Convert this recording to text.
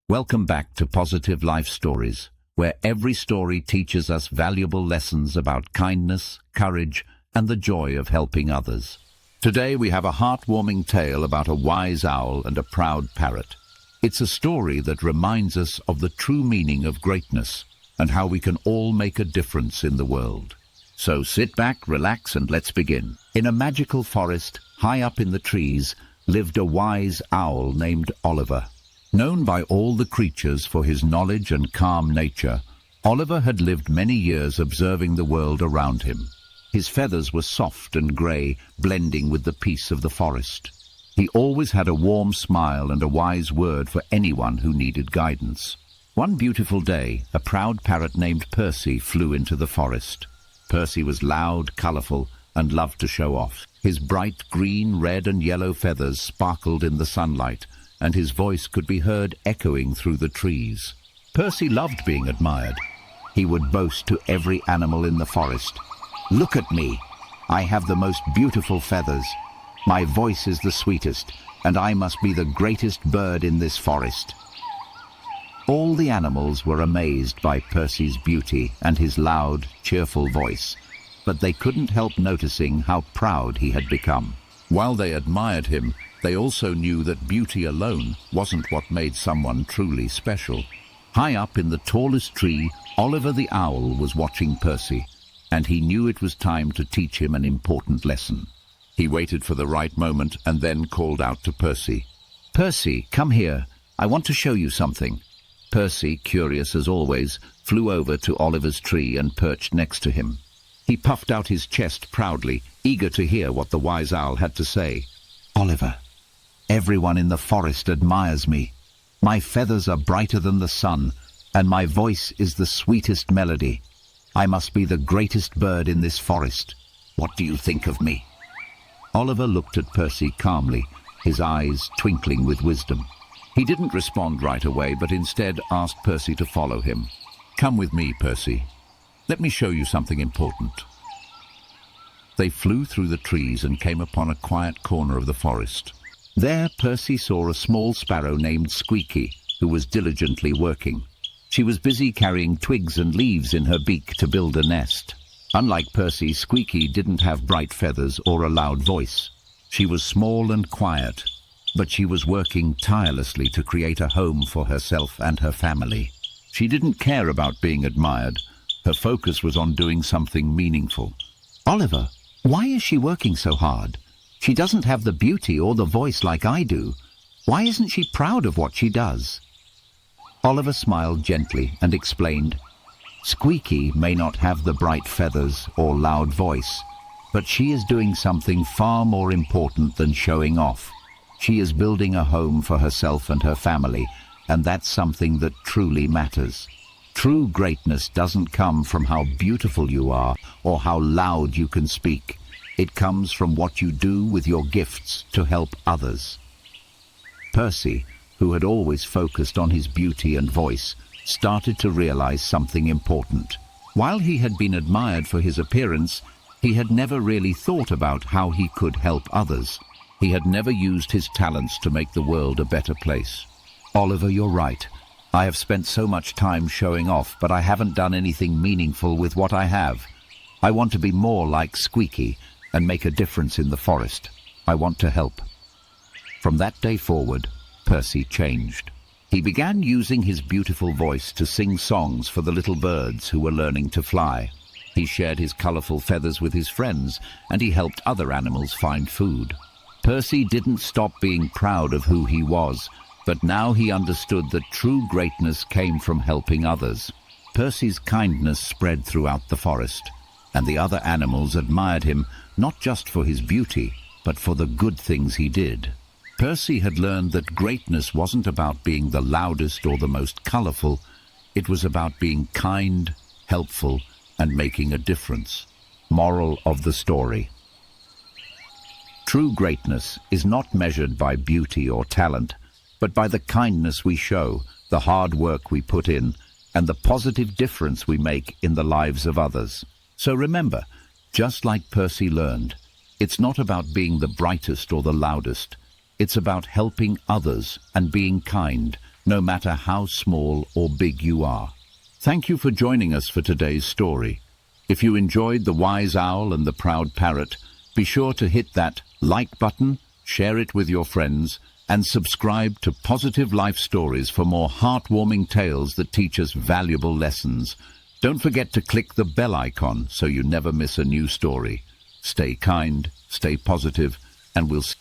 Welcome back to Positive Life Stories, where every story teaches us valuable lessons about kindness, courage, and the joy of helping others. Today we have a heartwarming tale about a wise owl and a proud parrot. It's a story that reminds us of the true meaning of greatness and how we can all make a difference in the world. So sit back, relax, and let's begin. In a magical forest, high up in the trees, lived a wise owl named Oliver. Known by all the creatures for his knowledge and calm nature, Oliver had lived many years observing the world around him. His feathers were soft and grey, blending with the peace of the forest. He always had a warm smile and a wise word for anyone who needed guidance. One beautiful day, a proud parrot named Percy flew into the forest. Percy was loud, colourful, and loved to show off. His bright green, red, and yellow feathers sparkled in the sunlight, and his voice could be heard echoing through the trees. Percy loved being admired. He would boast to every animal in the forest, "Look at me! I have the most beautiful feathers. My voice is the sweetest, and I must be the greatest bird in this forest." All the animals were amazed by Percy's beauty and his loud, cheerful voice, but they couldn't help noticing how proud he had become. While they admired him, they also knew that beauty alone wasn't what made someone truly special. High up in the tallest tree, Oliver the owl was watching Percy, and he knew it was time to teach him an important lesson. He waited for the right moment and then called out to Percy, "Percy, come here. I want to show you something." Percy, curious as always, flew over to Oliver's tree and perched next to him. He puffed out his chest proudly, eager to hear what the wise owl had to say. "Oliver, everyone in the forest admires me. My feathers are brighter than the sun, and my voice is the sweetest melody. I must be the greatest bird in this forest. What do you think of me?" Oliver looked at Percy calmly, his eyes twinkling with wisdom. He didn't respond right away, but instead asked Percy to follow him. "Come with me, Percy. Let me show you something important." They flew through the trees and came upon a quiet corner of the forest. There Percy saw a small sparrow named Squeaky, who was diligently working. She was busy carrying twigs and leaves in her beak to build a nest. Unlike Percy, Squeaky didn't have bright feathers or a loud voice. She was small and quiet, but she was working tirelessly to create a home for herself and her family. She didn't care about being admired. Her focus was on doing something meaningful. "Oliver, why is she working so hard? She doesn't have the beauty or the voice like I do. Why isn't she proud of what she does?" Oliver smiled gently and explained, "Squeaky may not have the bright feathers or loud voice, but she is doing something far more important than showing off. She is building a home for herself and her family, and that's something that truly matters. True greatness doesn't come from how beautiful you are or how loud you can speak. It comes from what you do with your gifts to help others." Percy, who had always focused on his beauty and voice, started to realize something important. While he had been admired for his appearance, he had never really thought about how he could help others. He had never used his talents to make the world a better place. "Oliver, you're right. I have spent so much time showing off, but I haven't done anything meaningful with what I have. I want to be more like Squeaky and make a difference in the forest. I want to help." From that day forward, Percy changed. He began using his beautiful voice to sing songs for the little birds who were learning to fly. He shared his colorful feathers with his friends, and he helped other animals find food. Percy didn't stop being proud of who he was, but now he understood that true greatness came from helping others. Percy's kindness spread throughout the forest, and the other animals admired him not just for his beauty, but for the good things he did. Percy had learned that greatness wasn't about being the loudest or the most colorful. It was about being kind, helpful, and making a difference. Moral of the story: true greatness is not measured by beauty or talent, but by the kindness we show, the hard work we put in, and the positive difference we make in the lives of others. So remember, just like Percy learned, it's not about being the brightest or the loudest. It's about helping others and being kind, no matter how small or big you are. Thank you for joining us for today's story. If you enjoyed The Wise Owl and the Proud Parrot, be sure to hit that like button, share it with your friends, and subscribe to Positive Life Stories for more heartwarming tales that teach us valuable lessons. Don't forget to click the bell icon so you never miss a new story. Stay kind, stay positive, and we'll see